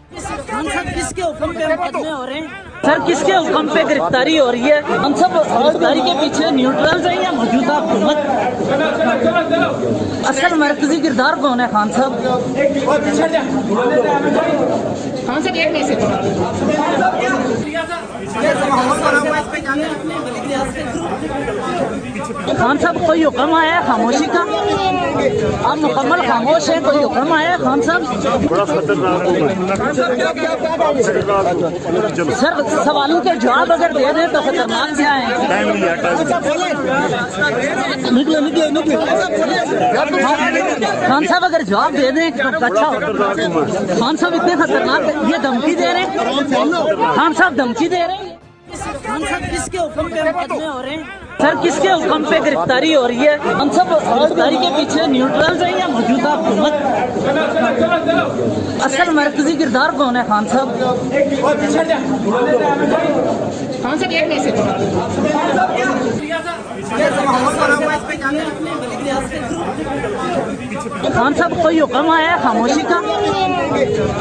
खान साहब किसके हुक्म पे मुकदमे हो रहे हैं? सर किसके हुक्म पे गिरफ्तारी हो रही है? हम सब गिरफ्तारी के पीछे न्यूट्रल हैं या मौजूदा हुकूमत? असल मरकजी किरदार कौन है खान साहब? खान साहब एक मैसेज खान साहब कोई हुक्म आया है खामोशी का? आप मुकम्मल खामोश हैं, कोई हुक्म आया है खान साहब? बड़ा खतरनाक सर सवालों के जवाब अगर दे दें तो खतरनाक क्या है? टाइम लिया निकले निकले निकले खान साहब अगर जवाब दे दें तो अच्छा होगा। खान साहब इतने खतरनाक ये धमकी दे रहे हैं? खान साहब धमकी दे रहे हैं? खान साहब किसके हुक्म पे मुकदमे हो रहे हैं? सर किसके हुक्म पे गिरफ्तारी हो रही है? हम सब गिरफ्तारी के पीछे न्यूट्रल हैं या मौजूदा हुकूमत? असल मरकजी किरदार कौन है खान साहब? खान साहब एक मैसेज खान साहब कोई हुक्म आया है खामोशी का?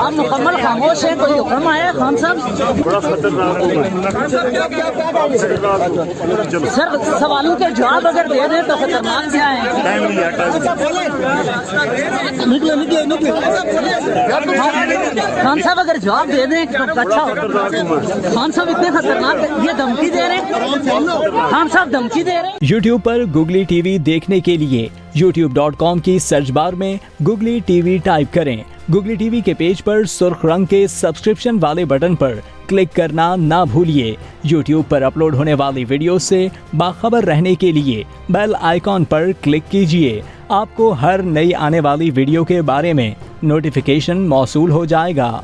आप मुकम्मल खामोश हैं, कोई हुक्म आया है खान साहब? बड़ा खतरनाक सर सवालों के जवाब अगर दे दें तो खतरनाक क्या है? टाइम लिया निकले निकले निकले खान साहब अगर जवाब दे दें तो अच्छा होगा। खान साहब इतने खतरनाक ये धमकी दे रहे हैं? खान साहब धमकी दे रहे हैं? YouTube पर गुगली टीवी देखने के लिए youtube.com की सर्च बार में गुगली टीवी टाइप करें। गुगली टीवी के पेज पर सुर्ख रंग के सब्सक्रिप्शन वाले बटन पर क्लिक करना ना भूलिए। YouTube पर अपलोड होने वाली वीडियो से बाखबर रहने के लिए बेल आइकॉन पर क्लिक कीजिए। आपको हर नई आने वाली वीडियो के बारे में नोटिफिकेशन मौसूल हो जाएगा।